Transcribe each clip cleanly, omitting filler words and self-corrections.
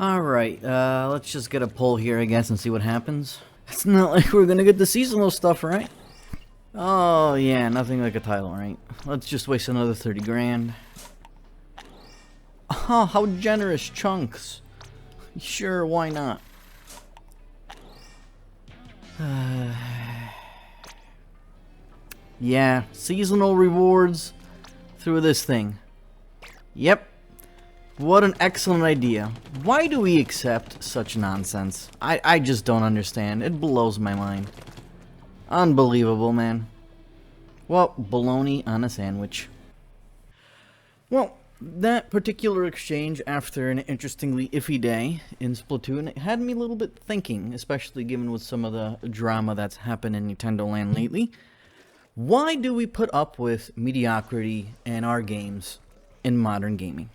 Alright, let's just get a poll here, I guess, and see what happens. It's not like we're gonna get the seasonal stuff, right? Oh, yeah, nothing like a title, right? Let's just waste another 30 grand. Oh, how generous, Chunks. Sure, why not? Yeah, seasonal rewards through this thing. Yep. What an excellent idea. Why do we accept such nonsense? I just don't understand. It blows my mind. Unbelievable, man. Well, bologna on a sandwich. Well, that particular exchange, after an interestingly iffy day in Splatoon, had me a little bit thinking, especially given with some of the drama that's happened in Nintendo Land lately. Why do we put up with mediocrity in our games in modern gaming?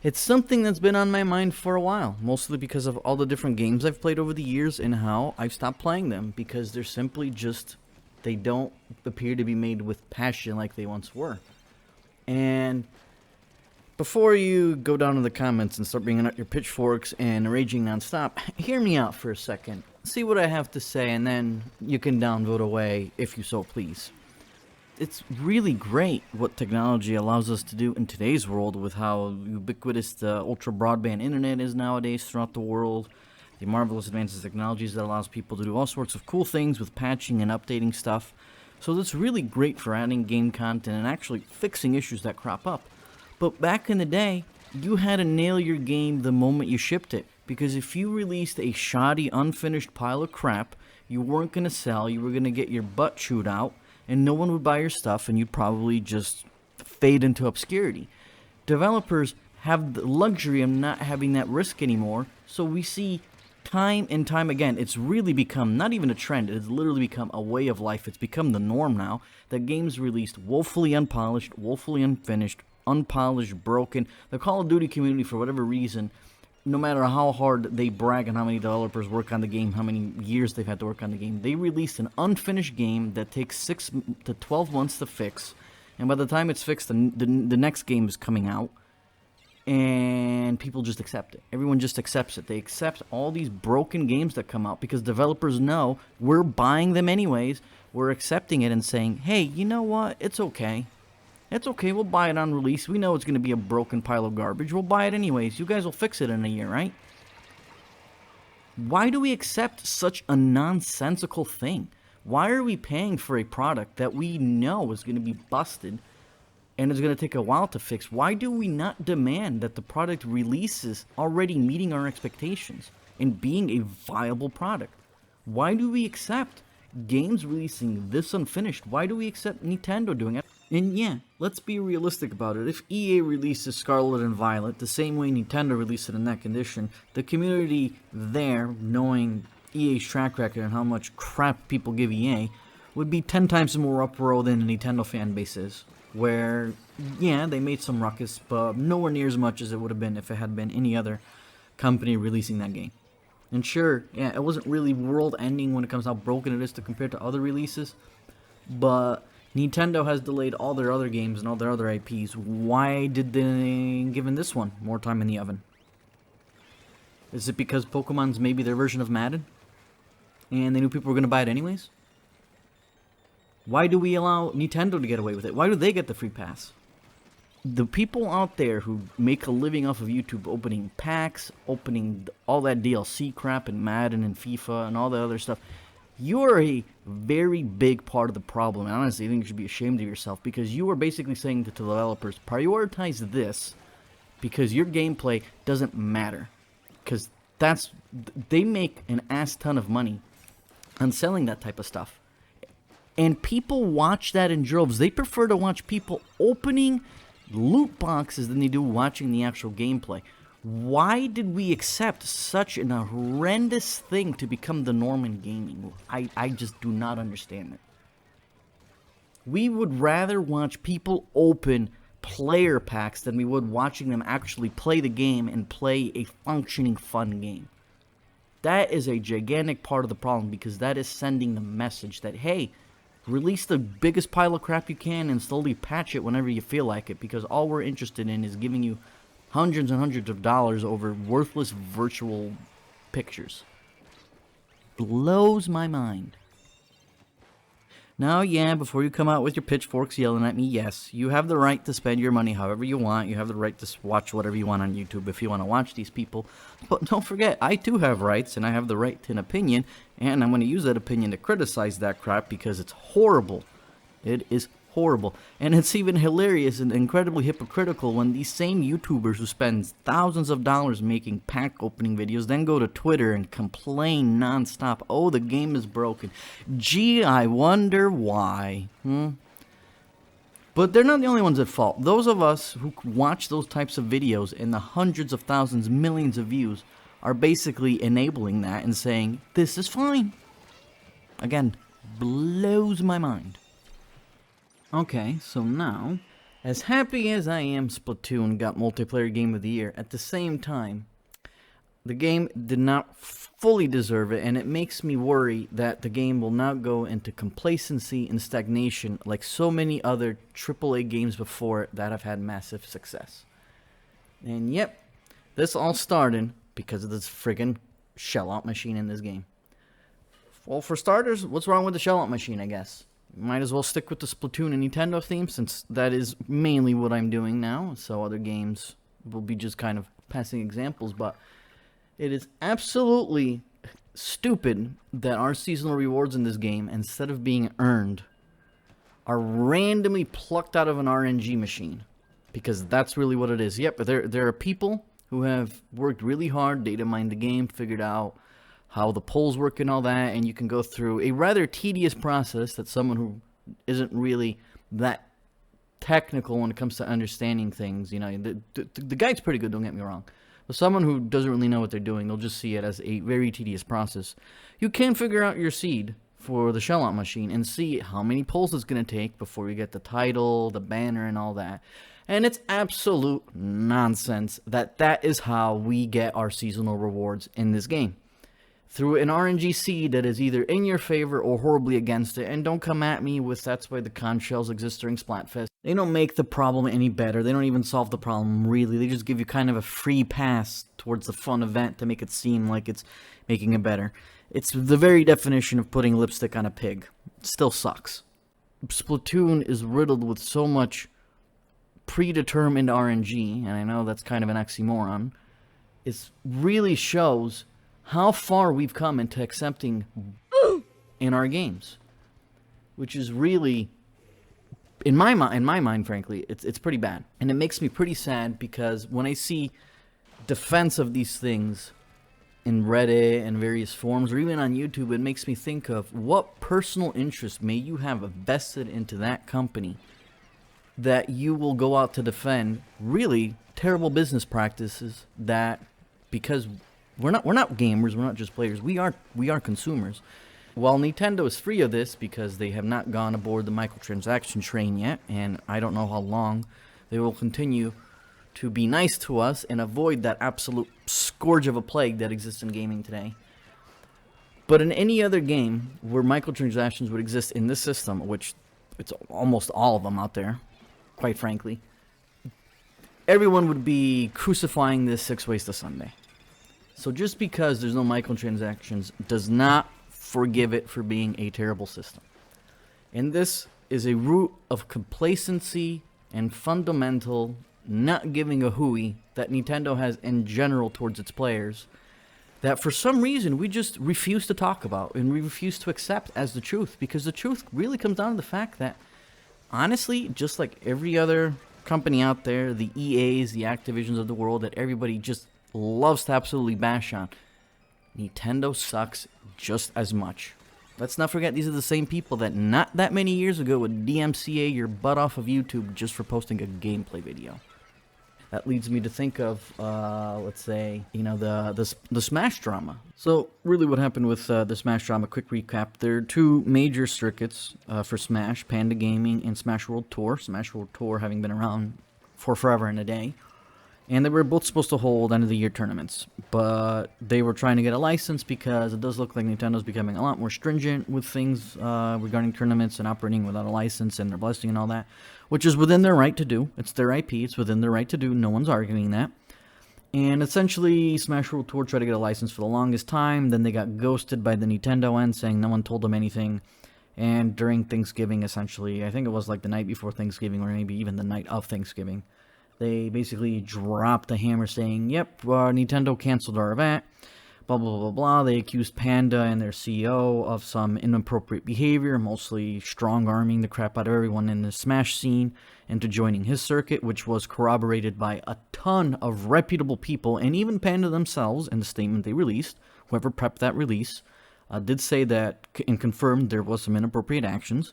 It's something that's been on my mind for a while, mostly because of all the different games I've played over the years and how I've stopped playing them because they're simply just, they don't appear to be made with passion like they once were. And before you go down to the comments and start bringing out your pitchforks and raging nonstop, hear me out for a second. See what I have to say, and then you can downvote away if you so please. It's really great what technology allows us to do in today's world with how ubiquitous the ultra broadband internet is nowadays throughout the world. The marvelous advances in technologies that allows people to do all sorts of cool things with patching and updating stuff. So that's really great for adding game content and actually fixing issues that crop up. But back in the day, you had to nail your game the moment you shipped it. Because if you released a shoddy, unfinished pile of crap, you weren't going to sell, you were going to get your butt chewed out, and no one would buy your stuff, and you'd probably just fade into obscurity. Developers have the luxury of not having that risk anymore, so we see time and time again, it's really become not even a trend, it's literally become a way of life, it's become the norm now, that games released woefully unpolished, woefully unfinished, unpolished, broken. The Call of Duty community, for whatever reason, no matter how hard they brag on how many developers work on the game, how many years they've had to work on the game, they release an unfinished game that takes 6 to 12 months to fix, and by the time it's fixed, the next game is coming out, and people just accept it. Everyone just accepts it. They accept all these broken games that come out because developers know we're buying them anyways, we're accepting it and saying, hey, you know what, it's okay. It's okay, we'll buy it on release. We know it's going to be a broken pile of garbage. We'll buy it anyways. You guys will fix it in a year, right? Why do we accept such a nonsensical thing? Why are we paying for a product that we know is going to be busted and is going to take a while to fix? Why do we not demand that the product releases already meeting our expectations and being a viable product? Why do we accept games releasing this unfinished? Why do we accept Nintendo doing it? And yeah, let's be realistic about it. If EA releases Scarlet and Violet the same way Nintendo released it in that condition, the community there, knowing EA's track record and how much crap people give EA, would be 10 times more uproar than the Nintendo fan base is. Where, yeah, they made some ruckus, but nowhere near as much as it would have been if it had been any other company releasing that game. And sure, yeah, it wasn't really world-ending when it comes to how broken it is to compare to other releases, but Nintendo has delayed all their other games and all their other IPs. Why did they give this one more time in the oven? Is it because Pokemon's maybe their version of Madden? And they knew people were going to buy it anyways? Why do we allow Nintendo to get away with it? Why do they get the free pass? The people out there who make a living off of YouTube opening packs, opening all that DLC crap and Madden and FIFA and all that other stuff, you are a very big part of the problem. And honestly, I think you should be ashamed of yourself because you are basically saying to the developers, prioritize this because your gameplay doesn't matter. Because they make an ass ton of money on selling that type of stuff. And people watch that in droves. They prefer to watch people opening loot boxes than they do watching the actual gameplay. Why did we accept such an horrendous thing to become the norm in gaming? I just do not understand it. We would rather watch people open player packs than we would watching them actually play the game and play a functioning, fun game. That is a gigantic part of the problem because that is sending the message that, hey, release the biggest pile of crap you can and slowly patch it whenever you feel like it because all we're interested in is giving you hundreds and hundreds of dollars over worthless virtual pictures. Blows my mind. Now, yeah, before you come out with your pitchforks yelling at me, yes, you have the right to spend your money however you want. You have the right to watch whatever you want on YouTube if you want to watch these people. But don't forget, I too have rights, and I have the right to an opinion, and I'm going to use that opinion to criticize that crap because it's horrible. It is horrible. And it's even hilarious and incredibly hypocritical when these same YouTubers who spend thousands of dollars making pack opening videos then go to Twitter and complain nonstop. Oh, the game is broken. Gee, I wonder why. But they're not the only ones at fault. Those of us who watch those types of videos and the hundreds of thousands, millions of views are basically enabling that and saying, this is fine. Again, blows my mind. Okay, so now, as happy as I am Splatoon got Multiplayer Game of the Year, at the same time, the game did not fully deserve it, and it makes me worry that the game will now go into complacency and stagnation like so many other AAA games before it that have had massive success. And yep, this all started because of this friggin' shell-out machine in this game. Well, for starters, what's wrong with the shell-out machine, I guess? Might as well stick with the Splatoon and Nintendo theme, since that is mainly what I'm doing now, so other games will be just kind of passing examples, but it is absolutely stupid that our seasonal rewards in this game, instead of being earned, are randomly plucked out of an RNG machine, because that's really what it is. Yep, there are people who have worked really hard, data mined the game, figured out how the polls work and all that, and you can go through a rather tedious process that someone who isn't really that technical when it comes to understanding things, you know, the guide's pretty good, don't get me wrong, but someone who doesn't really know what they're doing, they'll just see it as a very tedious process. You can figure out your seed for the shell-out machine and see how many polls it's going to take before you get the title, the banner, and all that. And it's absolute nonsense that is how we get our seasonal rewards in this game. Through an RNG seed that is either in your favor or horribly against it. And don't come at me with that's why the conch shells exist during Splatfest. They don't make the problem any better. They don't even solve the problem, really. They just give you kind of a free pass towards the fun event to make it seem like it's making it better. It's the very definition of putting lipstick on a pig. It still sucks. Splatoon is riddled with so much predetermined RNG, and I know that's kind of an oxymoron. It really shows how far we've come into accepting in our games, which is really, in my mind, frankly, it's pretty bad, and it makes me pretty sad because when I see defense of these things in Reddit and various forums, or even on YouTube, it makes me think of what personal interest may you have vested into that company that you will go out to defend really terrible business practices that, because we're not gamers, we're not just players, we are consumers. While Nintendo is free of this because they have not gone aboard the microtransaction train yet, and I don't know how long they will continue to be nice to us and avoid that absolute scourge of a plague that exists in gaming today. But in any other game where microtransactions would exist in this system, which it's almost all of them out there, quite frankly, everyone would be crucifying this 6 ways to Sunday. So just because there's no microtransactions does not forgive it for being a terrible system. And this is a root of complacency and fundamental not giving a hooey that Nintendo has in general towards its players that for some reason we just refuse to talk about and we refuse to accept as the truth, because the truth really comes down to the fact that, honestly, just like every other company out there, the EAs, the Activisions of the world that everybody just loves to absolutely bash on, Nintendo sucks just as much. Let's not forget, these are the same people that not that many years ago would DMCA your butt off of YouTube just for posting a gameplay video. That leads me to think of, let's say, you know, the Smash drama. So really what happened with the Smash drama, quick recap, there are two major circuits for Smash, Panda Gaming and Smash World Tour. Smash World Tour having been around for forever and a day. And they were both supposed to hold end of the year tournaments, but they were trying to get a license because it does look like Nintendo's becoming a lot more stringent with things regarding tournaments and operating without a license and their blessing and all that, which is within their right to do. It's their IP, it's within their right to do. No one's arguing that. And essentially, Smash World Tour tried to get a license for the longest time. Then they got ghosted by the Nintendo end, saying no one told them anything. And during Thanksgiving, essentially, I think it was like the night before Thanksgiving or maybe even the night of Thanksgiving, they basically dropped the hammer saying, yep, Nintendo canceled our event, blah, blah, blah, blah. They accused Panda and their CEO of some inappropriate behavior, mostly strong-arming the crap out of everyone in the Smash scene into joining his circuit, which was corroborated by a ton of reputable people, and even Panda themselves in the statement they released. Whoever prepped that release did say that and confirmed there was some inappropriate actions.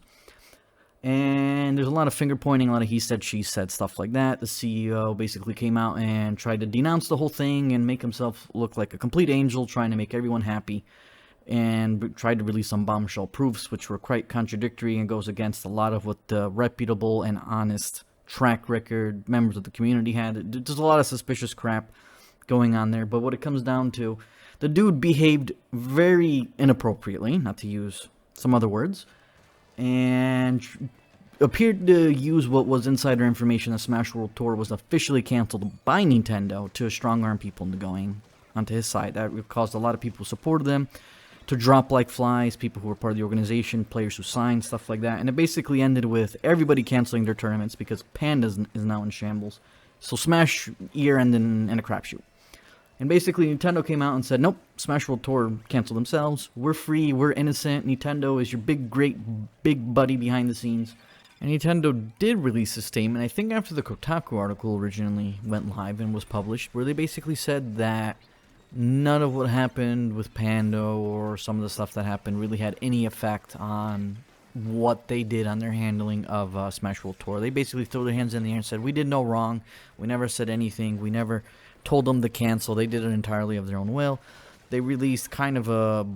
And there's a lot of finger-pointing, a lot of he said, she said, stuff like that. The CEO basically came out and tried to denounce the whole thing and make himself look like a complete angel, trying to make everyone happy, and tried to release some bombshell proofs, which were quite contradictory and goes against a lot of what the reputable and honest track record members of the community had. There's a lot of suspicious crap going on there, but what it comes down to, the dude behaved very inappropriately, not to use some other words, and appeared to use what was insider information that Smash World Tour was officially canceled by Nintendo to strong-arm people into going onto his side. That caused a lot of people who supported them to drop like flies, people who were part of the organization, players who signed, stuff like that. And it basically ended with everybody canceling their tournaments because Panda is now in shambles. So Smash year ended in a crapshoot. And basically, Nintendo came out and said, nope, Smash World Tour canceled themselves. We're free. We're innocent. Nintendo is your big buddy behind the scenes. And Nintendo did release a statement, I think after the Kotaku article originally went live and was published, where they basically said that none of what happened with Panda or some of the stuff that happened really had any effect on what they did on their handling of Smash World Tour. They basically threw their hands in the air and said, we did no wrong. We never said anything. We never told them to cancel. They did it entirely of their own will. They released kind of a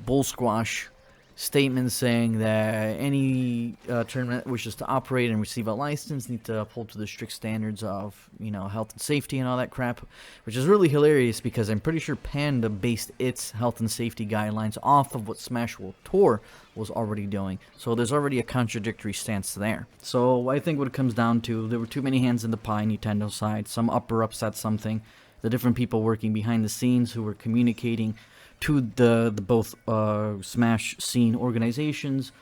bull squash statement saying that any tournament that wishes to operate and receive a license need to uphold to the strict standards of, health and safety and all that crap, which is really hilarious because I'm pretty sure Panda based its health and safety guidelines off of what Smash World Tour was already doing. So there's already a contradictory stance there. So I think what it comes down to, there were too many hands in the pie, Nintendo side. Some upper upset something. The different people working behind the scenes who were communicating to the both Smash scene organizations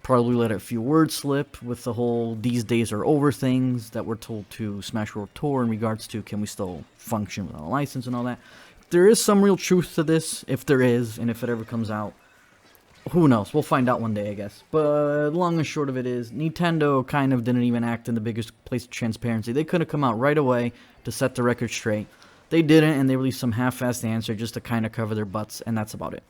probably let a few words slip with the whole these days are over things that were told to Smash World Tour in regards to can we still function without a license and all that. There is some real truth to this, if there is, and if it ever comes out. Who knows? We'll find out one day, I guess. But long and short of it is, Nintendo kind of didn't even act in the biggest place of transparency. They could have come out right away to set the record straight. They didn't, and they released some half-assed answer just to kind of cover their butts, and that's about it.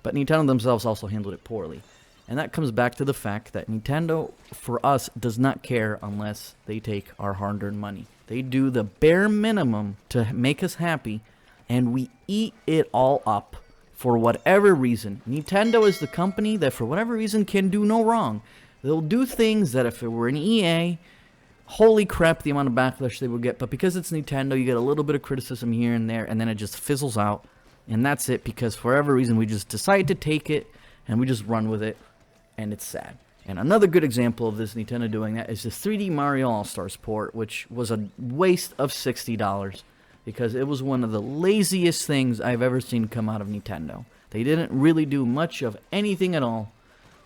But Nintendo themselves also handled it poorly. And that comes back to the fact that Nintendo, for us, does not care unless they take our hard-earned money. They do the bare minimum to make us happy, and we eat it all up for whatever reason. Nintendo is the company that, for whatever reason, can do no wrong. They'll do things that if it were an EA, holy crap, the amount of backlash they would get. But because it's Nintendo, you get a little bit of criticism here and there, and then it just fizzles out. And that's it, because for whatever reason, we just decide to take it, and we just run with it, and it's sad. And another good example of this Nintendo doing that is the 3D Mario All-Stars port, which was a waste of $60, because it was one of the laziest things I've ever seen come out of Nintendo. They didn't really do much of anything at all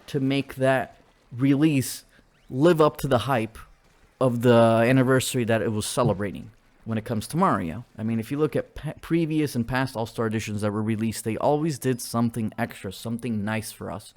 to make that release live up to the hype of the anniversary that it was celebrating when it comes to Mario. I mean, if you look at previous and past All-Star editions that were released, they always did something extra, something nice for us.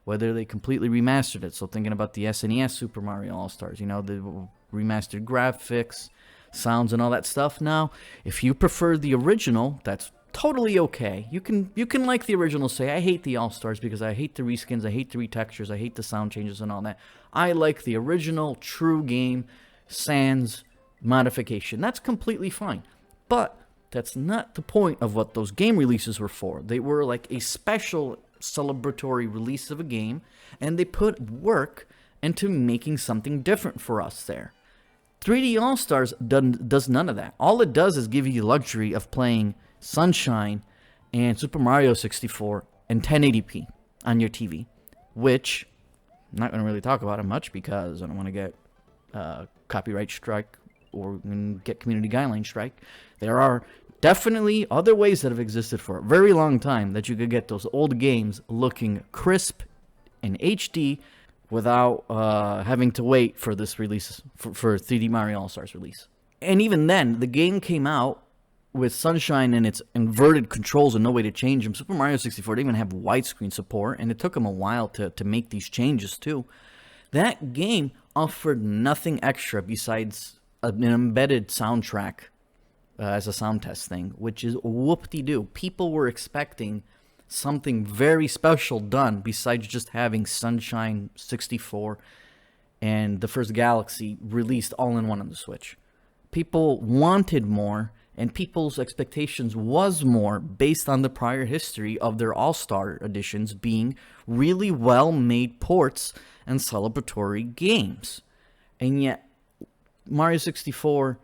Whether they completely remastered it. So thinking about the SNES Super Mario All-Stars, the remastered graphics, sounds, and all that stuff. Now, if you prefer the original, that's totally okay. You can like the original, say, I hate the All-Stars because I hate the reskins, I hate the retextures, I hate the sound changes and all that. I like the original, true game, sans modification. That's completely fine. But that's not the point of what those game releases were for. They were like a special celebratory release of a game, and they put work into making something different for us there. 3D All-Stars does none of that. All it does is give you the luxury of playing Sunshine and Super Mario 64 in 1080p on your TV, which I'm not going to really talk about it much because I don't want to get copyright strike or get community guideline strike. There are definitely other ways that have existed for a very long time that you could get those old games looking crisp in HD without having to wait for this release, for 3D Mario All-Stars release. And even then, the game came out with Sunshine and its inverted controls and no way to change them. Super Mario 64 didn't even have widescreen support, and it took them a while to make these changes too. That game offered nothing extra besides an embedded soundtrack as a sound test thing, which is whoop-de-doo. People were expecting something very special done besides just having Sunshine 64 and the first Galaxy released all in one on the Switch. People wanted more, and people's expectations was more based on the prior history of their All-Star editions being really well-made ports and celebratory games. And yet, Mario 64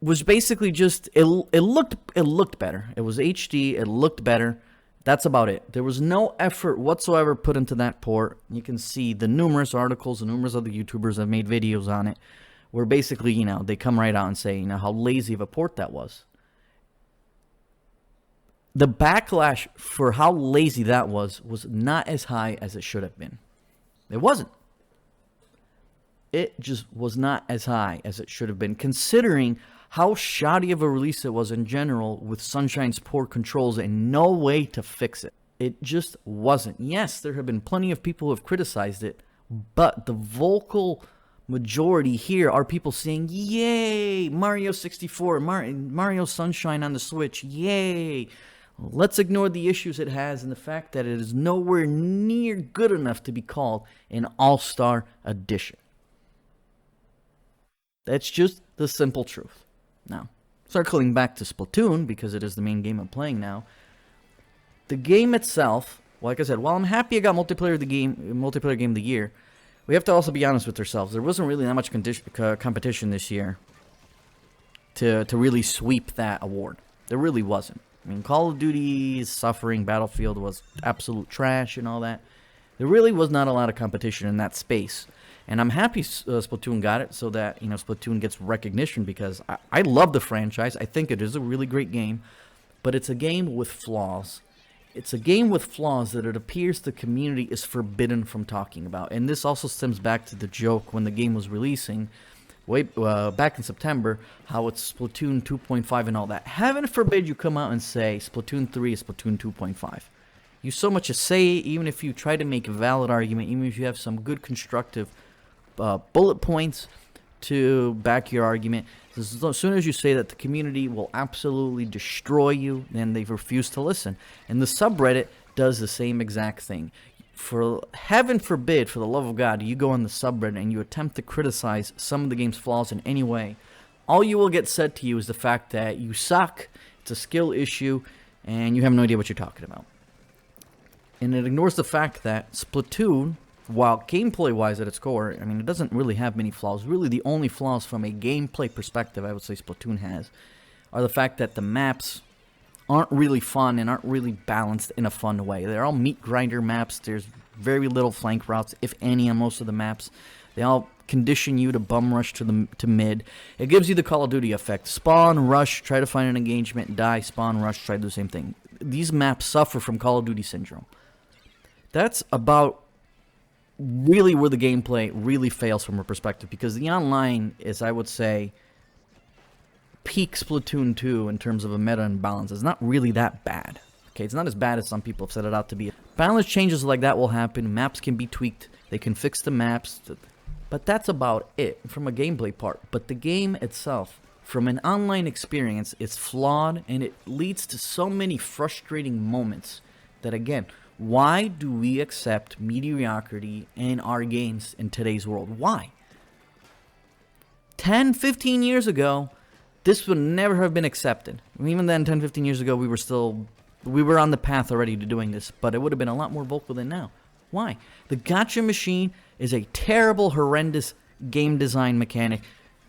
was basically just, it looked better. It was HD, it looked better. That's about it. There was no effort whatsoever put into that port. You can see the numerous articles, the numerous other YouTubers have made videos on it, where basically, they come right out and say, how lazy of a port that was. The backlash for how lazy that was not as high as it should have been. It wasn't. It just was not as high as it should have been, considering how shoddy of a release it was in general with Sunshine's poor controls and no way to fix it. It just wasn't. Yes, there have been plenty of people who have criticized it, but the vocal majority here are people saying, yay, Mario 64, Mario Sunshine on the Switch, yay. Let's ignore the issues it has and the fact that it is nowhere near good enough to be called an All-Star Edition. That's just the simple truth. Now, circling back to Splatoon, because it is the main game I'm playing now, the game itself, like I said, while I'm happy I got multiplayer game of the year, we have to also be honest with ourselves. There wasn't really that much competition this year to really sweep that award. There really wasn't. I mean, Call of Duty is suffering, Battlefield was absolute trash and all that. There really was not a lot of competition in that space. And I'm happy Splatoon got it so that, Splatoon gets recognition because I love the franchise. I think it is a really great game, but it's a game with flaws. It's a game with flaws that it appears the community is forbidden from talking about. And this also stems back to the joke when the game was releasing, back in September, how it's Splatoon 2.5 and all that. Heaven forbid you come out and say Splatoon 3 is Splatoon 2.5. You so much as say it, even if you try to make a valid argument, even if you have some good constructive bullet points to back your argument. As soon as you say that, the community will absolutely destroy you, then they refuse to listen. And the subreddit does the same exact thing. For heaven forbid, for the love of God, you go on the subreddit and you attempt to criticize some of the game's flaws in any way, all you will get said to you is the fact that you suck, it's a skill issue, and you have no idea what you're talking about. And it ignores the fact that Splatoon, while gameplay-wise at its core, I mean, it doesn't really have many flaws. Really, the only flaws from a gameplay perspective I would say Splatoon has are the fact that the maps aren't really fun and aren't really balanced in a fun way. They're all meat grinder maps. There's very little flank routes, if any, on most of the maps. They all condition you to bum rush to mid. It gives you the Call of Duty effect. Spawn, rush, try to find an engagement, die, spawn, rush, try to do the same thing. These maps suffer from Call of Duty syndrome. That's about really where the gameplay really fails from a perspective, because the online is, I would say, peak Splatoon 2 in terms of a meta and balance. It's not really that bad. Okay, it's not as bad as some people have set it out to be. Balance changes like that will happen. Maps can be tweaked. They can fix the maps. But that's about it from a gameplay part. But the game itself, from an online experience, is flawed, and it leads to so many frustrating moments that, again, why do we accept mediocrity in our games in today's world? Why? 10, 15 years ago, this would never have been accepted. Even then, 10, 15 years ago, we were on the path already to doing this, but it would have been a lot more vocal than now. Why? The gacha machine is a terrible, horrendous game design mechanic.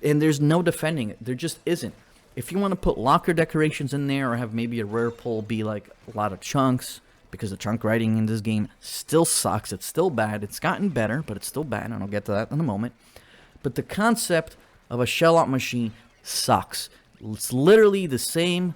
And there's no defending it. There just isn't. If you want to put locker decorations in there or have maybe a rare pull be like a lot of chunks, because the chunk writing in this game still sucks. It's still bad. It's gotten better, but it's still bad, and I'll get to that in a moment. But the concept of a shell-out machine sucks. It's literally the same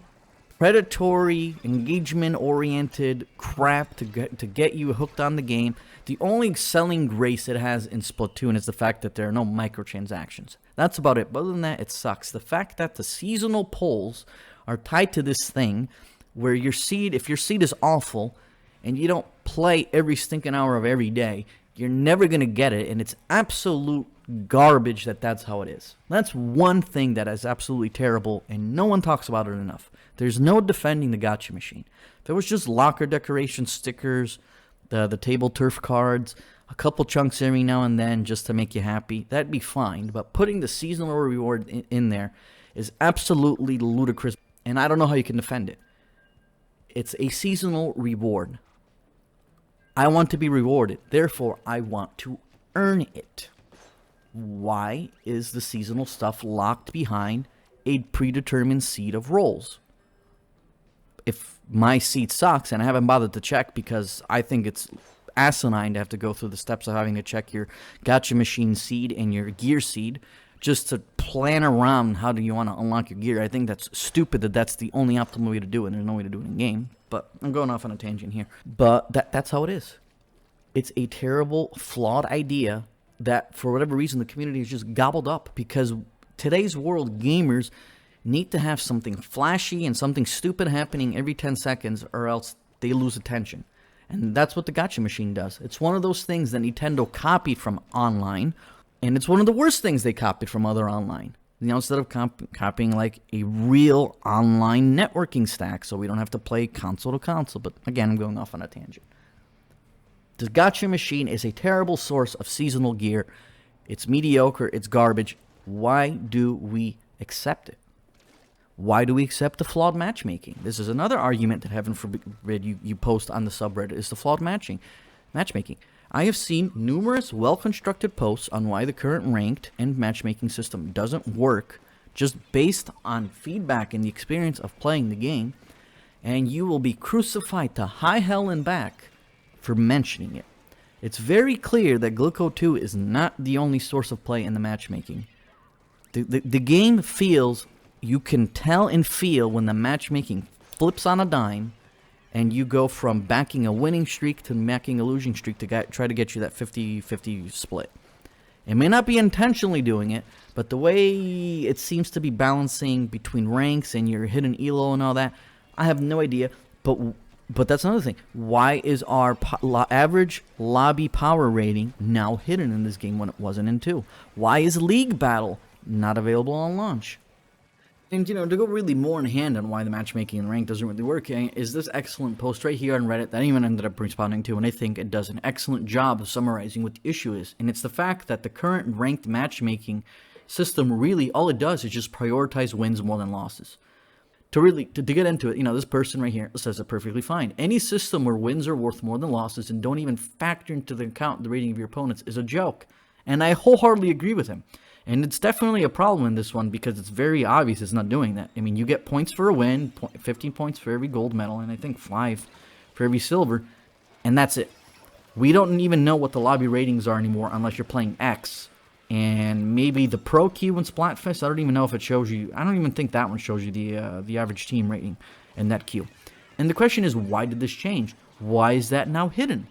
predatory, engagement-oriented crap to get you hooked on the game. The only selling grace it has in Splatoon is the fact that there are no microtransactions. That's about it. But other than that, it sucks. The fact that the seasonal polls are tied to this thing where if your seed is awful and you don't play every stinking hour of every day, you're never going to get it, and it's absolute garbage that's how it is. That's one thing that is absolutely terrible, and no one talks about it enough. There's no defending the gacha machine. If it was just locker decoration stickers, the table turf cards, a couple chunks every now and then just to make you happy, that'd be fine. But putting the seasonal reward in there is absolutely ludicrous, and I don't know how you can defend it. It's a seasonal reward. I want to be rewarded. Therefore, I want to earn it. Why is the seasonal stuff locked behind a predetermined seed of rolls? If my seed sucks, and I haven't bothered to check because I think it's asinine to have to go through the steps of having to check your gacha machine seed and your gear seed just to plan around how do you want to unlock your gear. I think that's stupid that's the only optimal way to do it. There's no way to do it in game. But I'm going off on a tangent here. But that's how it is. It's a terrible, flawed idea that for whatever reason the community has just gobbled up, because today's world, gamers need to have something flashy and something stupid happening every 10 seconds or else they lose attention. And that's what the gacha machine does. It's one of those things that Nintendo copied from online, and it's one of the worst things they copied from other online. You know, instead of copying like a real online networking stack, so we don't have to play console to console. But again, I'm going off on a tangent. The gacha machine is a terrible source of seasonal gear. It's mediocre. It's garbage. Why do we accept it? Why do we accept the flawed matchmaking? This is another argument that, heaven forbid, you post on the subreddit, is the flawed matchmaking. I have seen numerous well-constructed posts on why the current ranked and matchmaking system doesn't work, just based on feedback and the experience of playing the game, and you will be crucified to high hell and back for mentioning it. It's very clear that Glyco 2 is not the only source of play in the matchmaking. The game feels, you can tell and feel when the matchmaking flips on a dime, and you go from backing a winning streak to backing a losing streak to try to get you that 50-50 split. It may not be intentionally doing it, but the way it seems to be balancing between ranks and your hidden elo and all that, I have no idea. But that's another thing. Why is our average lobby power rating now hidden in this game when it wasn't in 2? Why is League Battle not available on launch? And, you know, to go really more in hand on why the matchmaking and rank doesn't really work, is this excellent post right here on Reddit that anyone ended up responding to, and I think it does an excellent job of summarizing what the issue is. And it's the fact that the current ranked matchmaking system, really, all it does is just prioritize wins more than losses. To get into it, you know, this person right here says it perfectly fine. Any system where wins are worth more than losses and don't even factor into the account the rating of your opponents is a joke. And I wholeheartedly agree with him. And it's definitely a problem in this one because it's very obvious it's not doing that. I mean, you get points for a win, 15 points for every gold medal, and I think 5 for every silver, and that's it. We don't even know what the lobby ratings are anymore unless you're playing X. And maybe the Pro queue in Splatfest, I don't even know if it shows you. I don't even think that one shows you the average team rating in that queue. And the question is, why did this change? Why is that now hidden?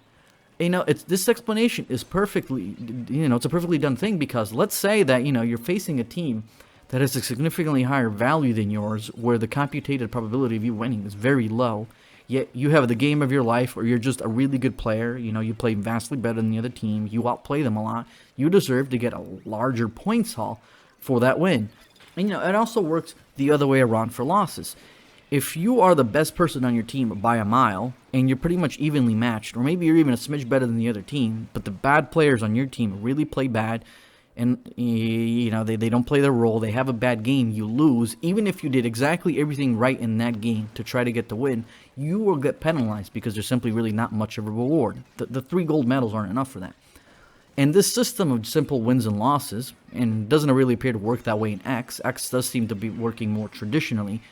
You know, this explanation is perfectly, you know, it's a perfectly done thing, because let's say that, you know, you're facing a team that has a significantly higher value than yours, where the computated probability of you winning is very low, yet you have the game of your life, or you're just a really good player, you know, you play vastly better than the other team, you outplay them a lot, you deserve to get a larger points haul for that win. And, you know, it also works the other way around for losses. If you are the best person on your team by a mile, and you're pretty much evenly matched, or maybe you're even a smidge better than the other team, but the bad players on your team really play bad, and, you know, they don't play their role, they have a bad game, you lose, even if you did exactly everything right in that game to try to get the win, you will get penalized because there's simply really not much of a reward. The 3 gold medals aren't enough for that. And this system of simple wins and losses, and doesn't really appear to work that way in X. X does seem to be working more traditionally.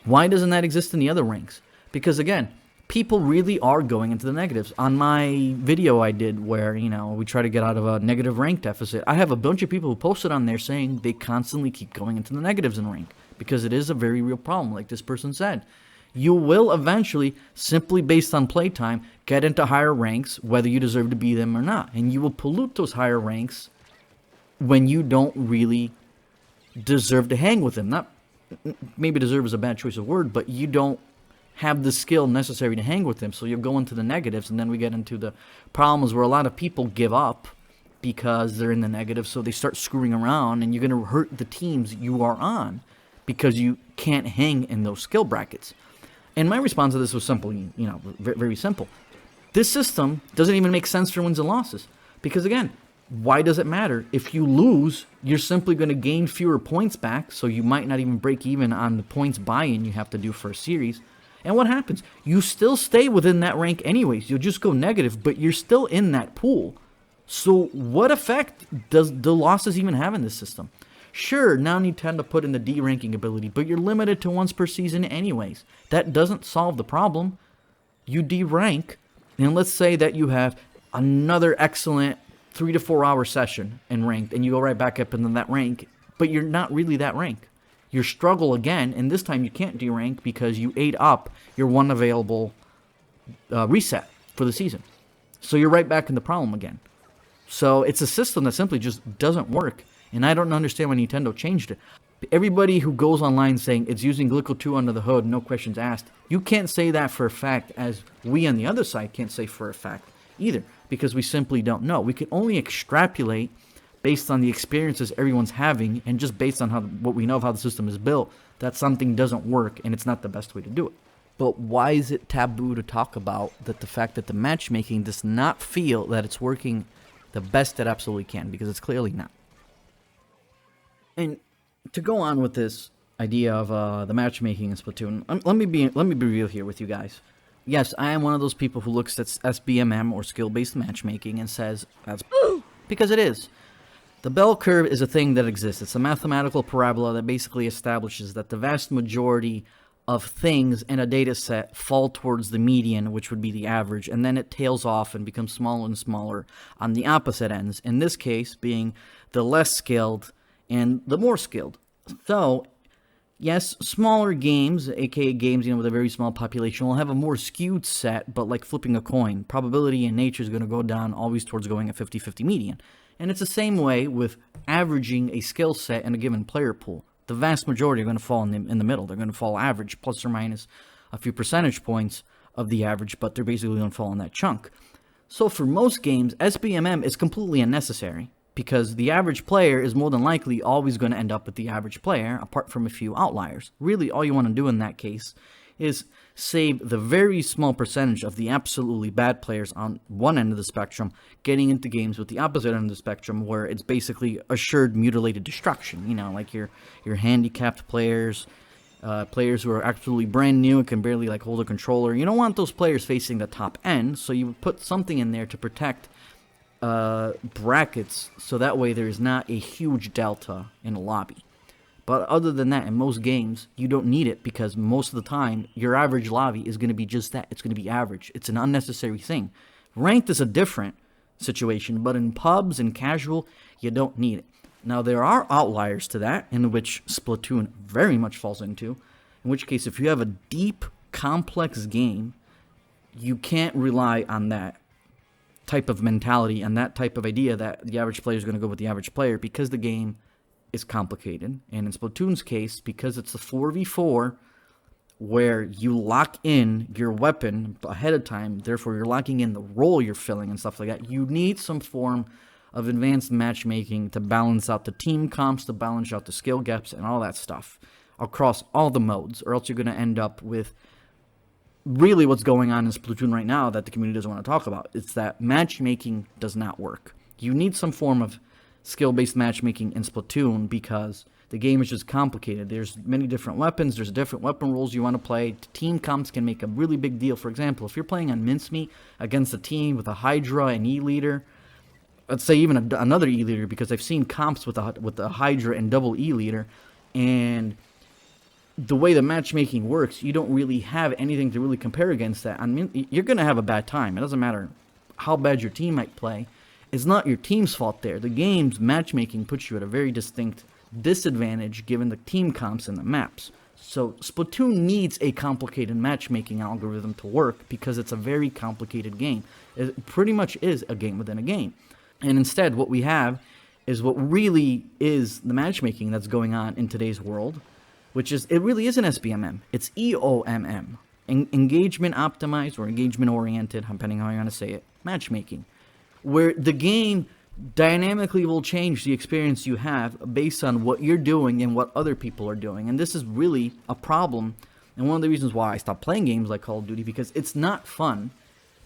Why doesn't that exist in the other ranks? Because again, people really are going into the negatives. On my video I did where, we try to get out of a negative rank deficit, I have a bunch of people who posted on there saying they constantly keep going into the negatives in rank. Because it is a very real problem, like this person said. You will eventually, simply based on playtime, get into higher ranks, whether you deserve to be them or not. And you will pollute those higher ranks when you don't really deserve to hang with them. Not, maybe deserve is a bad choice of word, but you don't have the skill necessary to hang with them. So you'll go into the negatives, and then we get into the problems where a lot of people give up because they're in the negatives, so they start screwing around, and you're going to hurt the teams you are on because you can't hang in those skill brackets. And my response to this was simple, very simple. This system doesn't even make sense for wins and losses. Because again, why does it matter? If you lose, you're simply going to gain fewer points back, so you might not even break even on the points buy-in you have to do for a series. And what happens? You still stay within that rank anyways. You'll just go negative, but you're still in that pool. So what effect does the losses even have in this system? Sure, now Nintendo put in the D-ranking ability, but you're limited to once per season anyways. That doesn't solve the problem. You D-rank, and let's say that you have another excellent 3 to 4 hour session in ranked, and you go right back up into that rank, but you're not really that rank. You struggle again, and this time you can't D-rank because you ate up your one available reset for the season. So you're right back in the problem again. So it's a system that simply just doesn't work. And I don't understand why Nintendo changed it. Everybody who goes online saying it's using Glico 2 under the hood, no questions asked, you can't say that for a fact, as we on the other side can't say for a fact either, because we simply don't know. We can only extrapolate based on the experiences everyone's having, and just based on what we know of how the system is built, that something doesn't work, and it's not the best way to do it. But why is it taboo to talk about that the fact that the matchmaking does not feel that it's working the best it absolutely can? Because it's clearly not. And to go on with this idea of the matchmaking in Splatoon, let me be real here with you guys. Yes, I am one of those people who looks at SBMM or skill-based matchmaking and says that's because it is. The bell curve is a thing that exists. It's a mathematical parabola that basically establishes that the vast majority of things in a data set fall towards the median, which would be the average, and then it tails off and becomes smaller and smaller on the opposite ends, in this case being the less skilled and the more skilled. So, yes, smaller games, aka games with a very small population, will have a more skewed set, but like flipping a coin, probability in nature is going to go down always towards going a 50-50 median. And it's the same way with averaging a skill set in a given player pool. The vast majority are going to fall in the middle. They're going to fall average, plus or minus a few percentage points of the average, but they're basically going to fall in that chunk. So for most games, SBMM is completely unnecessary, because the average player is more than likely always going to end up with the average player, apart from a few outliers. Really, all you want to do in that case is save the very small percentage of the absolutely bad players on one end of the spectrum getting into games with the opposite end of the spectrum, where it's basically assured mutilated destruction. Like your handicapped players, players who are absolutely brand new and can barely hold a controller. You don't want those players facing the top end, so you put something in there to protect brackets, so that way there is not a huge delta in a lobby. But other than that, in most games, you don't need it, because most of the time, your average lobby is going to be just that. It's going to be average. It's an unnecessary thing. Ranked is a different situation, but in pubs and casual, you don't need it. Now, there are outliers to that, in which Splatoon very much falls into, in which case, if you have a deep, complex game, you can't rely on that type of mentality and that type of idea that the average player is going to go with the average player, because the game is complicated. And in Splatoon's case, because it's a 4v4 where you lock in your weapon ahead of time, therefore you're locking in the role you're filling and stuff like that, you need some form of advanced matchmaking to balance out the team comps, to balance out the skill gaps and all that stuff across all the modes, or else you're going to end up with really what's going on in Splatoon right now that the community doesn't want to talk about. It's that matchmaking does not work. You need some form of skill-based matchmaking in Splatoon, because the game is just complicated. There's many different weapons, there's different weapon rules you want to play. Team comps can make a really big deal. For example, if you're playing on Mincemeat against a team with a Hydra and E-Leader, let's say even another E leader, because I've seen comps with the Hydra and double E leader, and the way the matchmaking works, you don't really have anything to really compare against that. I mean, you're going to have a bad time. It doesn't matter how bad your team might play. It's not your team's fault there. The game's matchmaking puts you at a very distinct disadvantage given the team comps and the maps. So Splatoon needs a complicated matchmaking algorithm to work because it's a very complicated game. It pretty much is a game within a game. And instead, what we have is what really is the matchmaking that's going on in today's world, which is, it really is an SBMM. It's EOMM, engagement optimized or engagement oriented, depending on how you want to say it, matchmaking, where the game dynamically will change the experience you have based on what you're doing and what other people are doing. And this is really a problem, and one of the reasons why I stopped playing games like Call of Duty, because it's not fun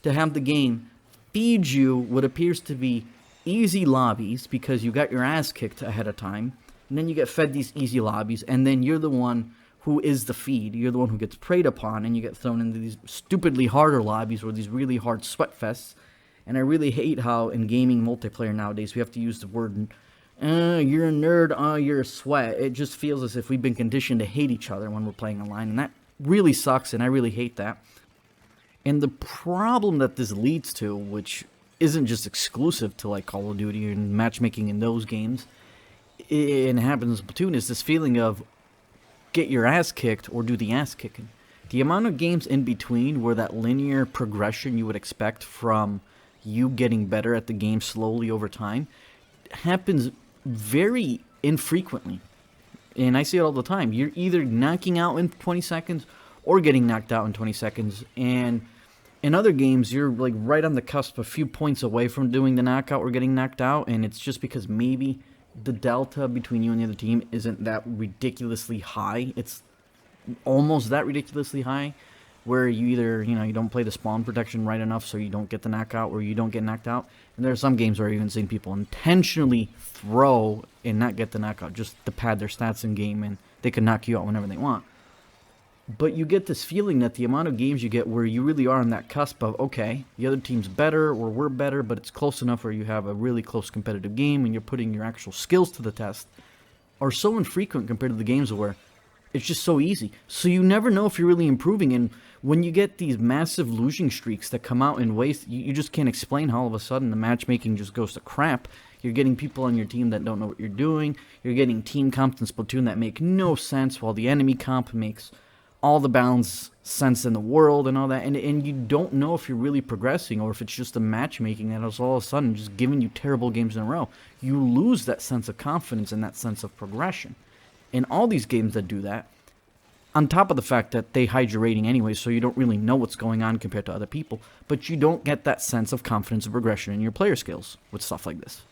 to have the game feed you what appears to be easy lobbies because you got your ass kicked ahead of time, and then you get fed these easy lobbies, and then you're the one who is the feed. You're the one who gets preyed upon, and you get thrown into these stupidly harder lobbies or these really hard sweat fests. And I really hate how in gaming multiplayer nowadays we have to use the word, you're a nerd, you're a sweat. It just feels as if we've been conditioned to hate each other when we're playing online, and that really sucks, and I really hate that. And the problem that this leads to, which isn't just exclusive to like Call of Duty and matchmaking in those games, and it happens in Splatoon, is this feeling of get your ass kicked or do the ass kicking. The amount of games in between where that linear progression you would expect from you getting better at the game slowly over time happens very infrequently. And I see it all the time. You're either knocking out in 20 seconds or getting knocked out in 20 seconds. And in other games, you're like right on the cusp, a few points away from doing the knockout or getting knocked out. And it's just because maybe the delta between you and the other team isn't that ridiculously high. It's almost that ridiculously high, where you either, you don't play the spawn protection right enough so you don't get the knockout, or you don't get knocked out. And there are some games where I've even seen people intentionally throw and not get the knockout just to pad their stats in game, and they can knock you out whenever they want. But you get this feeling that the amount of games you get where you really are on that cusp of, okay, the other team's better or we're better, but it's close enough where you have a really close competitive game and you're putting your actual skills to the test, are so infrequent compared to the games where it's just so easy. So you never know if you're really improving. And when you get these massive losing streaks that come out in ways, you just can't explain how all of a sudden the matchmaking just goes to crap. You're getting people on your team that don't know what you're doing. You're getting team comps in Splatoon that make no sense, while the enemy comp makes all the balance sense in the world and all that. And you don't know if you're really progressing or if it's just the matchmaking that is all of a sudden just giving you terrible games in a row. You lose that sense of confidence and that sense of progression. In all these games that do that, on top of the fact that they hide your rating anyway, so you don't really know what's going on compared to other people, but you don't get that sense of confidence and progression in your player skills with stuff like this.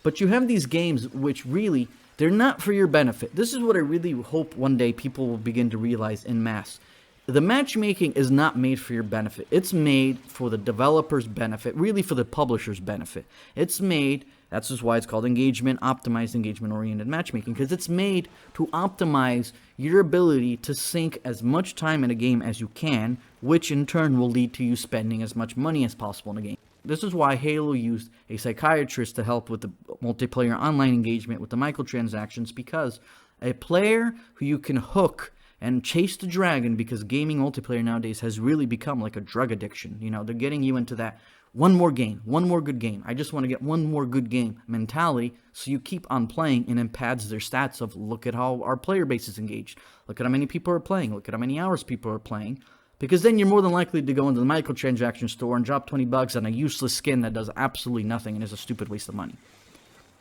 But you have these games which really, they're not for your benefit. This is what I really hope one day people will begin to realize en masse. The matchmaking is not made for your benefit. It's made for the developer's benefit, really for the publisher's benefit. It's made, that's just why it's called optimized engagement-oriented matchmaking, because it's made to optimize your ability to sink as much time in a game as you can, which in turn will lead to you spending as much money as possible in a game. This is why Halo used a psychiatrist to help with the multiplayer online engagement with the microtransactions, because a player who you can hook and chase the dragon, because gaming multiplayer nowadays has really become like a drug addiction. They're getting you into that one more game, one more good game. I just want to get one more good game mentality, so you keep on playing, and it pads their stats of, look at how our player base is engaged. Look at how many people are playing. Look at how many hours people are playing. Because then you're more than likely to go into the microtransaction store and drop $20 on a useless skin that does absolutely nothing and is a stupid waste of money.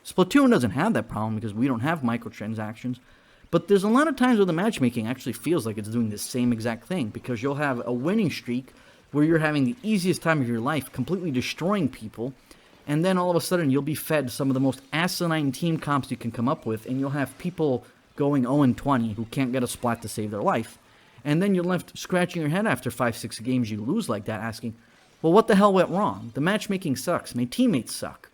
Splatoon doesn't have that problem because we don't have microtransactions. But there's a lot of times where the matchmaking actually feels like it's doing the same exact thing, because you'll have a winning streak where you're having the easiest time of your life, completely destroying people, and then all of a sudden you'll be fed some of the most asinine team comps you can come up with, and you'll have people going 0-20 who can't get a splat to save their life. And then you're left scratching your head after 5-6 games you lose like that, asking, well, what the hell went wrong? The matchmaking sucks. My teammates suck.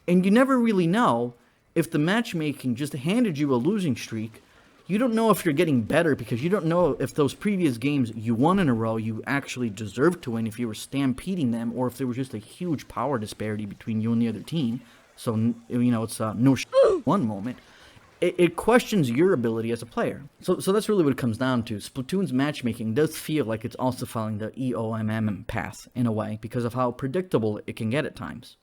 And you never really know if the matchmaking just handed you a losing streak, You don't know if you're getting better because you don't know if those previous games you won in a row you actually deserved to win, if you were stampeding them, or if there was just a huge power disparity between you and the other team. So, you know, it's no one moment. It questions your ability as a player. So that's really what it comes down to. Splatoon's matchmaking does feel like it's also following the EOMM path in a way because of how predictable it can get at times.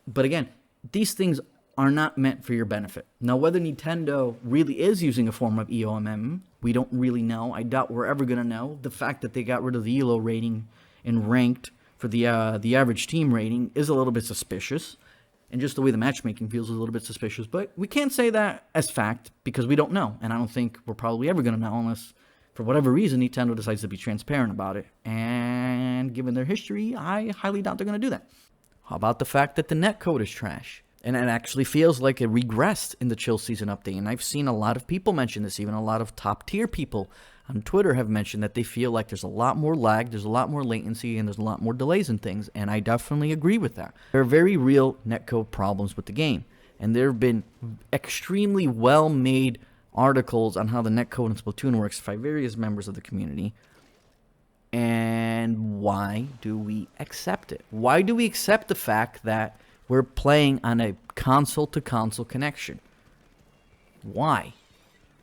But again, these things are not meant for your benefit. Now, whether Nintendo really is using a form of EOMM, we don't really know. I doubt we're ever going to know. The fact that they got rid of the ELO rating and ranked for the average team rating is a little bit suspicious. And just the way the matchmaking feels is a little bit suspicious. But we can't say that as fact because we don't know. And I don't think we're probably ever going to know unless, for whatever reason, Nintendo decides to be transparent about it. And given their history, I highly doubt they're going to do that. How about the fact that the netcode is trash? And it actually feels like it regressed in the chill season update. And I've seen a lot of people mention this, even a lot of top tier people on Twitter have mentioned that they feel like there's a lot more lag, there's a lot more latency, and there's a lot more delays in things. And I definitely agree with that. There are very real netcode problems with the game. And there have been extremely well-made articles on how the netcode in Splatoon works by various members of the community. And why do we accept it? Why do we accept the fact that we're playing on a console-to-console connection? Why?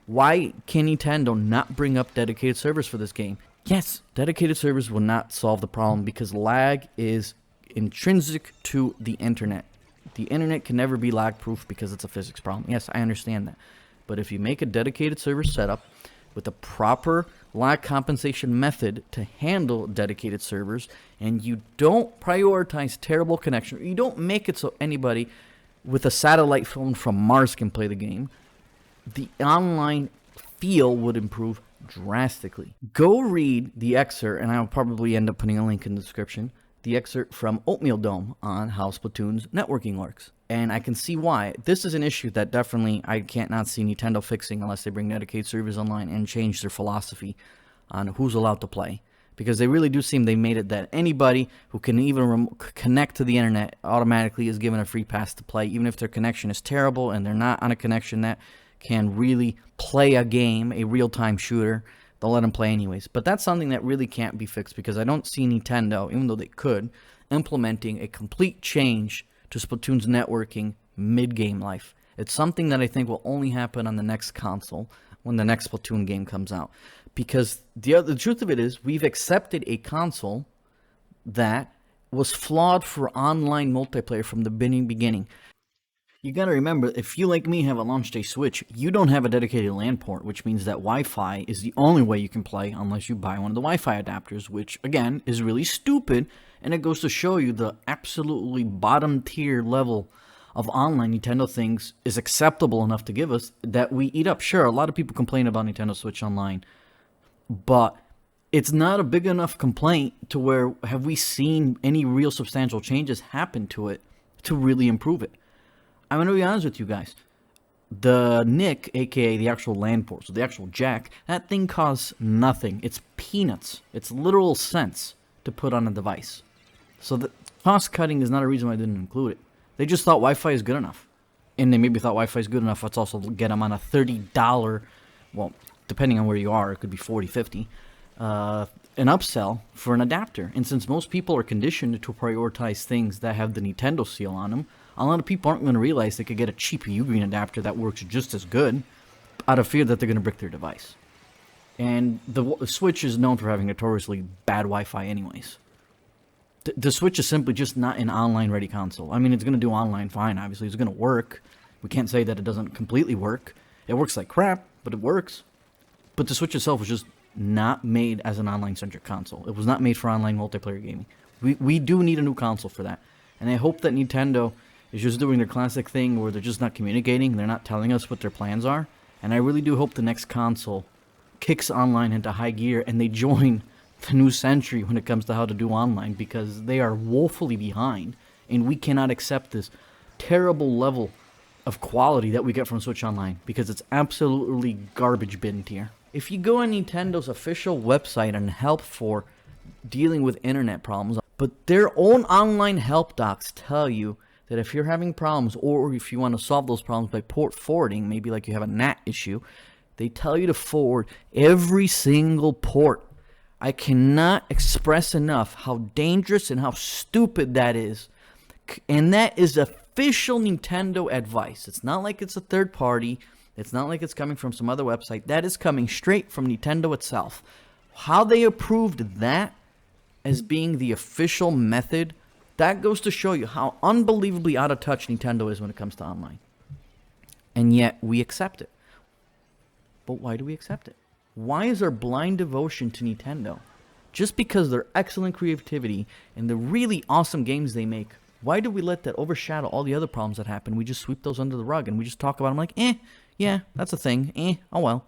Why can Nintendo not bring up dedicated servers for this game? Yes, dedicated servers will not solve the problem because lag is intrinsic to the internet. The internet can never be lag-proof because it's a physics problem. Yes, I understand that. But if you make a dedicated server setup with a proper lag compensation method to handle dedicated servers, and you don't prioritize terrible connection, you don't make it so anybody with a satellite phone from Mars can play the game, the online feel would improve drastically. Go read the excerpt, and I'll probably end up putting a link in the description, the excerpt from Oatmeal Dome on how Splatoon's networking works. And I can see why. This is an issue that definitely I can't not see Nintendo fixing unless they bring dedicated servers online and change their philosophy on who's allowed to play. Because they really do seem they made it that anybody who can even connect to the internet automatically is given a free pass to play, even if their connection is terrible and they're not on a connection that can really play a game, a real-time shooter. They'll let them play anyways. But that's something that really can't be fixed because I don't see Nintendo, even though they could, implementing a complete change to Splatoon's networking mid-game life. It's something that I think will only happen on the next console when the next Splatoon game comes out. Because the truth of it is, we've accepted a console that was flawed for online multiplayer from the beginning. You gotta remember, if you, like me, have a launch day Switch, you don't have a dedicated LAN port, which means that Wi-Fi is the only way you can play unless you buy one of the Wi-Fi adapters, which, again, is really stupid, and it goes to show you the absolutely bottom-tier level of online Nintendo things is acceptable enough to give us that we eat up. Sure, a lot of people complain about Nintendo Switch Online, but it's not a big enough complaint to where have we seen any real substantial changes happen to it to really improve it. I'm going to be honest with you guys. The NIC, aka the actual LAN port, so the actual jack, that thing costs nothing. It's peanuts. It's literal cents to put on a device. So the cost cutting is not a reason why I didn't include it. They just thought Wi-Fi is good enough. And they maybe thought Wi-Fi is good enough. Let's also get them on a $30, well, depending on where you are, it could be $40, $50, an upsell for an adapter. And since most people are conditioned to prioritize things that have the Nintendo seal on them, a lot of people aren't going to realize they could get a cheap Ugreen adapter that works just as good out of fear that they're going to brick their device. And the Switch is known for having notoriously bad Wi-Fi anyways. The Switch is simply just not an online-ready console. I mean, it's going to do online fine, obviously. It's going to work. We can't say that it doesn't completely work. It works like crap, but it works. But the Switch itself was just not made as an online-centric console. It was not made for online multiplayer gaming. We do need a new console for that. And I hope that Nintendo is just doing their classic thing where they're just not communicating, they're not telling us what their plans are. And I really do hope the next console kicks online into high gear and they join the new century when it comes to how to do online, because they are woefully behind and we cannot accept this terrible level of quality that we get from Switch Online because it's absolutely garbage bin tier. If you go on Nintendo's official website and help for dealing with internet problems, but their own online help docs tell you that if you're having problems or if you want to solve those problems by port forwarding, maybe like you have a NAT issue, They tell you to forward every single port. I cannot express enough how dangerous and how stupid that is. And that is official Nintendo advice. It's not like it's a third party. It's not like it's coming from some other website. That is coming straight from Nintendo itself. How they approved that as being the official method, that goes to show you how unbelievably out of touch Nintendo is when it comes to online. And yet we accept it. But why do we accept it? Why is our blind devotion to Nintendo? Just because they're excellent creativity and the really awesome games they make, why do we let that overshadow all the other problems that happen? We just sweep those under the rug and we just talk about them like, yeah, that's a thing, oh well.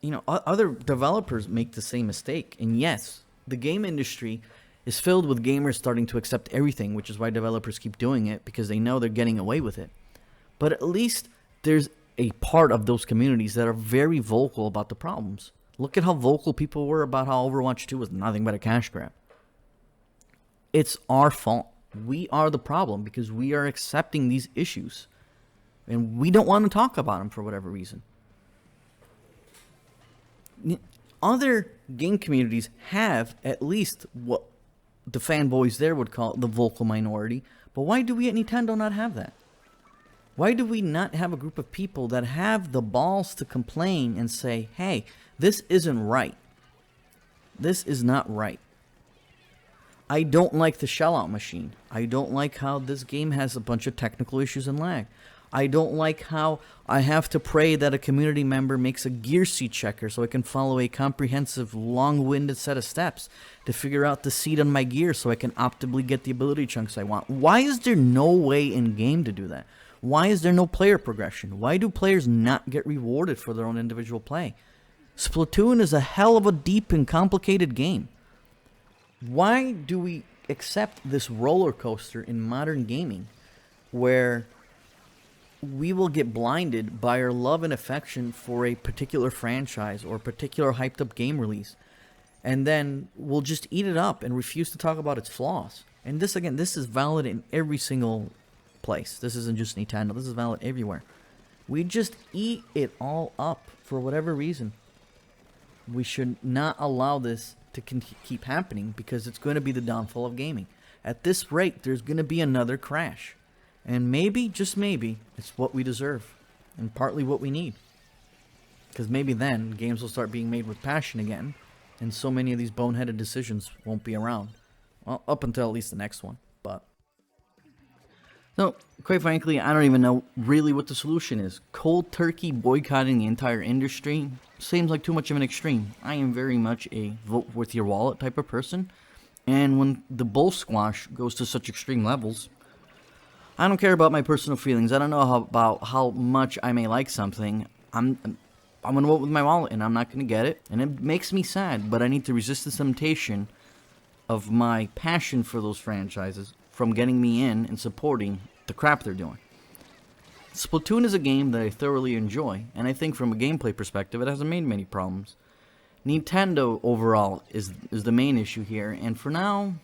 You know, other developers make the same mistake. And yes, the game industry is filled with gamers starting to accept everything, which is why developers keep doing it, because they know they're getting away with it. But at least there's a part of those communities that are very vocal about the problems. Look at how vocal people were about how Overwatch 2 was nothing but a cash grab. It's our fault. We are the problem because we are accepting these issues. And we don't want to talk about them for whatever reason. Other game communities have at least what the fanboys there would call the vocal minority. But why do we at Nintendo not have that? Why do we not have a group of people that have the balls to complain and say, hey, this isn't right. This is not right. I don't like the shellout machine. I don't like how this game has a bunch of technical issues and lag. I don't like how I have to pray that a community member makes a gear seed checker so I can follow a comprehensive, long-winded set of steps to figure out the seed on my gear so I can optimally get the ability chunks I want. Why is there no way in-game to do that? Why is there no player progression? Why do players not get rewarded for their own individual play? Splatoon is a hell of a deep and complicated game. Why do we accept this roller coaster in modern gaming where we will get blinded by our love and affection for a particular franchise or a particular hyped up game release, and then we'll just eat it up and refuse to talk about its flaws? And this, again, this is valid in every single place. This isn't just Nintendo. This is valid everywhere. We just eat it all up for whatever reason. We should not allow this to keep happening because it's going to be the downfall of gaming. At this rate, there's going to be another crash. And maybe, just maybe, it's what we deserve. And partly what we need. Because maybe then, games will start being made with passion again. And so many of these boneheaded decisions won't be around. Well, up until at least the next one. But so, quite frankly, I don't even know really what the solution is. Cold turkey boycotting the entire industry seems like too much of an extreme. I am very much a vote with your wallet type of person. And when the bull squash goes to such extreme levels, I don't care about my personal feelings. I don't know about how much I may like something. I'm going to vote with my wallet, and I'm not going to get it. And it makes me sad, but I need to resist the temptation of my passion for those franchises from getting me in and supporting the crap they're doing. Splatoon is a game that I thoroughly enjoy, and I think from a gameplay perspective, it hasn't made many problems. Nintendo overall is the main issue here, and for now,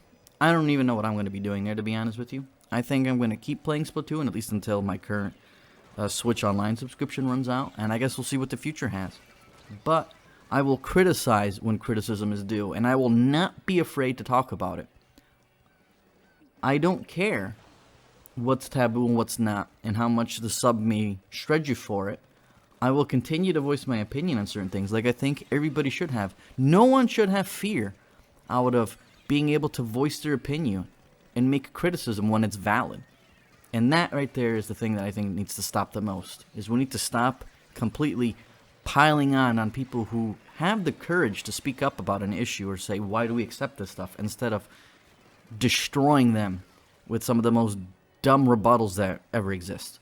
I don't even know what I'm going to be doing there, to be honest with you. I think I'm going to keep playing Splatoon, at least until my current Switch Online subscription runs out, and I guess we'll see what the future has. But I will criticize when criticism is due, and I will not be afraid to talk about it. I don't care what's taboo and what's not, and how much the sub may shred you for it. I will continue to voice my opinion on certain things, like I think everybody should have. No one should have fear out of being able to voice their opinion and make criticism when it's valid. And that right there is the thing that I think needs to stop the most, is we need to stop completely piling on people who have the courage to speak up about an issue or say, why do we accept this stuff, instead of destroying them with some of the most dumb rebuttals that ever exist.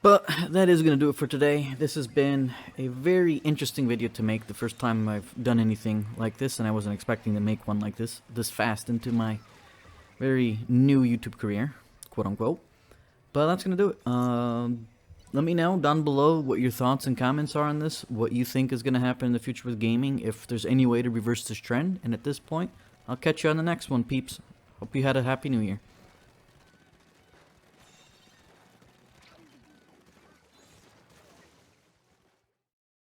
But that is going to do it for today. This has been a very interesting video to make. The first time I've done anything like this, and I wasn't expecting to make one like this fast into my very new YouTube career, quote unquote. But that's going to do it. Let me know down below what your thoughts and comments are on this, what you think is going to happen in the future with gaming, if there's any way to reverse this trend. And at this point, I'll catch you on the next one, peeps. Hope you had a happy new year.